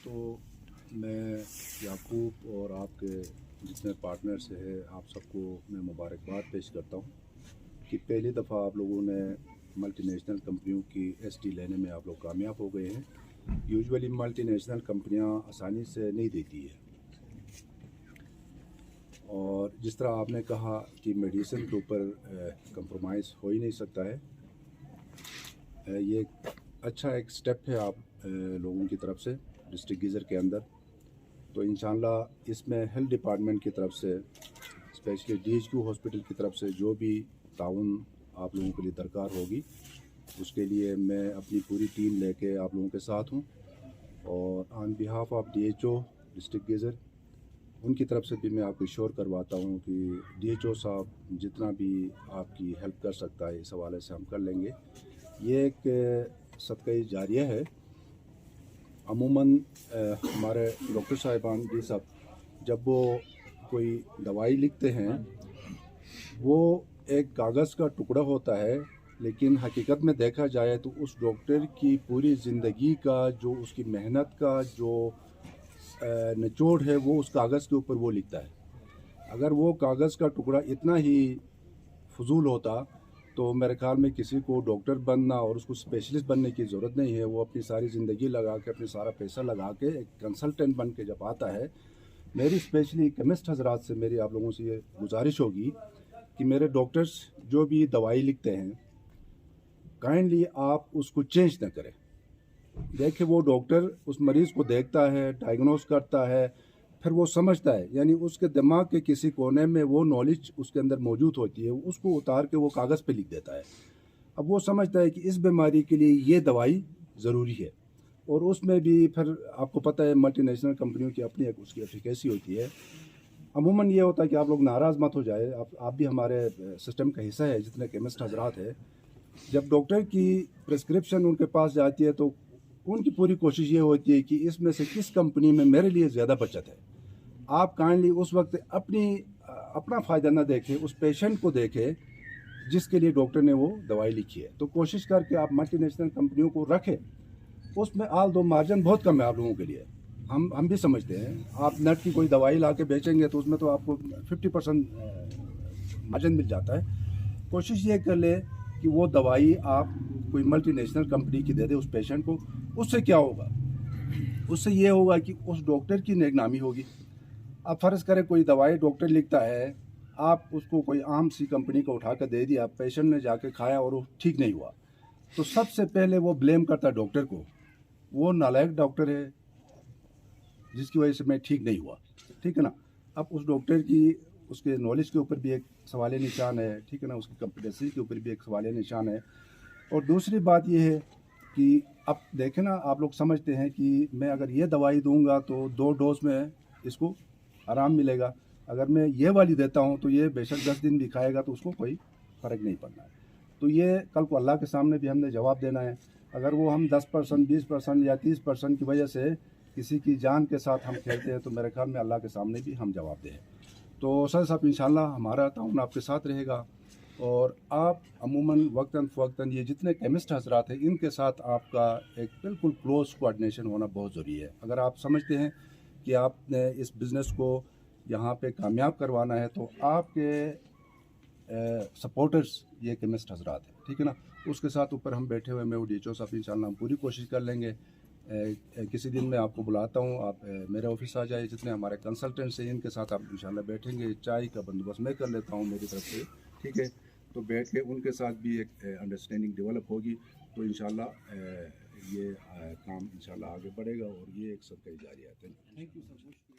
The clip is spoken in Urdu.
تو میں یعقوب اور آپ کے جتنے پارٹنرس ہیں آپ سب کو میں مبارکباد پیش کرتا ہوں کہ پہلی دفعہ آپ لوگوں نے ملٹی نیشنل کمپنیوں کی ایس ٹی لینے میں آپ لوگ کامیاب ہو گئے ہیں۔ یوزولی ملٹی نیشنل کمپنیاں آسانی سے نہیں دیتی ہے، اور جس طرح آپ نے کہا کہ میڈیسن کے اوپر کمپرومائز ہو ہی نہیں سکتا ہے، یہ اچھا ایک سٹیپ ہے آپ لوگوں کی طرف سے ڈسٹرکٹ گیزر کے اندر۔ تو انشاءاللہ اس میں ہیلتھ ڈپارٹمنٹ کی طرف سے specially D H Q hospital کی طرف سے جو بھی تعاون آپ لوگوں کے لیے درکار ہوگی، اس کے لیے میں اپنی پوری ٹیم لے کے آپ لوگوں کے ساتھ ہوں، اور on behalf of D H O district گیزر ان کی طرف سے بھی میں آپ کو ایشور کرواتا ہوں کہ ڈی ایچ او صاحب جتنا بھی آپ کی ہیلپ کر سکتا ہے اس حوالے سے ہم کر لیں گے۔ یہ ایک صدقہ جاریہ ہے۔ عموماً ہمارے ڈاکٹر صاحبان جی صاحب جب وہ کوئی دوائی لکھتے ہیں وہ ایک کاغذ کا ٹکڑا ہوتا ہے، لیکن حقیقت میں دیکھا جائے تو اس ڈاکٹر کی پوری زندگی کا جو اس کی محنت کا جو نچوڑ ہے وہ اس کاغذ کے اوپر وہ لکھتا ہے۔ اگر وہ کاغذ کا ٹکڑا اتنا ہی فضول ہوتا تو میرے خیال میں کسی کو ڈاکٹر بننا اور اس کو اسپیشلسٹ بننے کی ضرورت نہیں ہے۔ وہ اپنی ساری زندگی لگا کے اپنی سارا پیسہ لگا کے ایک کنسلٹنٹ بن کے جب آتا ہے، میری اسپیشلی کیمسٹ حضرات سے میری آپ لوگوں سے یہ گزارش ہوگی کہ میرے ڈاکٹرز جو بھی دوائی لکھتے ہیں کائنڈلی آپ اس کو چینج نہ کریں۔ دیکھیں وہ ڈاکٹر اس مریض کو دیکھتا ہے، ڈائگنوز کرتا ہے، پھر وہ سمجھتا ہے، یعنی اس کے دماغ کے کسی کونے میں وہ نالج اس کے اندر موجود ہوتی ہے، اس کو اتار کے وہ کاغذ پہ لکھ دیتا ہے۔ اب وہ سمجھتا ہے کہ اس بیماری کے لیے یہ دوائی ضروری ہے، اور اس میں بھی پھر آپ کو پتہ ہے ملٹی نیشنل کمپنیوں کی اپنی ایک اس کی ایفیکیسی ہوتی ہے۔ عموماً یہ ہوتا ہے کہ آپ لوگ ناراض مت ہو جائے، آپ بھی ہمارے سسٹم کا حصہ ہے جتنے کیمسٹ حضرات ہیں۔ جب ڈاکٹر کی پرسکرپشن ان کے پاس جاتی ہے تو ان کی پوری کوشش یہ ہوتی ہے کہ اس میں سے کس کمپنی میں میرے لیے زیادہ بچت ہے۔ آپ کائنڈلی اس وقت اپنا فائدہ نہ دیکھیں، اس پیشنٹ کو دیکھیں جس کے لیے ڈاکٹر نے وہ دوائی لکھی ہے۔ تو کوشش کر کے آپ ملٹی نیشنل کمپنیوں کو رکھیں، اس میں آل دو مارجن بہت کم ہے آپ لوگوں کے لیے، ہم بھی سمجھتے ہیں۔ آپ نٹ کی کوئی دوائی لا کے بیچیں گے تو اس میں تو آپ کو 50% مارجن مل جاتا ہے۔ کوشش یہ کر لے کہ وہ دوائی آپ کوئی ملٹی نیشنل کمپنی کی دے دے اس پیشنٹ کو۔ اس سے کیا ہوگا؟ اس سے یہ ہوگا کہ اس ڈاکٹر کی نیک نامی ہوگی۔ اب فرض کریں کوئی دوائی ڈاکٹر لکھتا ہے، آپ اس کو کوئی عام سی کمپنی کو اٹھا کر دے دیا، پیشنٹ نے جا کے کھایا اور وہ ٹھیک نہیں ہوا، تو سب سے پہلے وہ بلیم کرتا ہے ڈاکٹر کو، وہ نالائق ڈاکٹر ہے جس کی وجہ سے میں ٹھیک نہیں ہوا، ٹھیک ہے نا۔ اب اس ڈاکٹر کی اس کے نالج کے اوپر بھی ایک سوال نشان ہے، ٹھیک ہے نا، اس کی کمپیٹنسی کے اوپر بھی ایک سوال نشان ہے۔ اور دوسری بات یہ ہے کہ اب دیکھیں نا، آپ لوگ سمجھتے ہیں کہ میں اگر یہ دوائی دوں گا تو 2 ڈوز میں اس کو آرام ملے گا، اگر میں یہ والی دیتا ہوں تو یہ بے شک 10 دن بھی کھائے گا تو اس کو کوئی فرق نہیں پڑنا ہے۔ تو یہ کل کو اللہ کے سامنے بھی ہم نے جواب دینا ہے۔ اگر وہ ہم 10%، 20% یا 30% کی وجہ سے کسی کی جان کے ساتھ ہم کھیلتے ہیں تو میرے خیال میں اللہ کے سامنے بھی ہم جواب دیں۔ تو سر صاحب انشاءاللہ ہمارا تعاون آپ کے ساتھ رہے گا، اور آپ عموماً وقتاً فوقتاً یہ جتنے کیمسٹ حضرات ہیں ان کے ساتھ آپ کا ایک بالکل کلوز کوآرڈینیشن ہونا بہت ضروری ہے۔ اگر آپ سمجھتے ہیں کہ آپ نے اس بزنس کو یہاں پہ کامیاب کروانا ہے تو آپ کے سپورٹرز یہ کیمسٹ حضرات ہیں، ٹھیک ہے نا، اس کے ساتھ اوپر ہم بیٹھے ہوئے میں وہ ڈی ایچ او صاحب انشاءاللہ ہم پوری کوشش کر لیں گے۔ کسی دن میں آپ کو بلاتا ہوں، آپ میرے آفس آ جائے، جتنے ہمارے کنسلٹنٹس ہیں ان کے ساتھ آپ انشاءاللہ بیٹھیں گے، چائے کا بندوبست میں کر لیتا ہوں میری طرف سے، ٹھیک ہے، تو بیٹھ کے ان کے ساتھ بھی ایک انڈرسٹینڈنگ ڈیولپ ہوگی تو انشاءاللہ یہ کام انشاءاللہ آگے بڑھے گا، اور یہ ایک صدقہ جاریہ ہے۔ Thank you sir.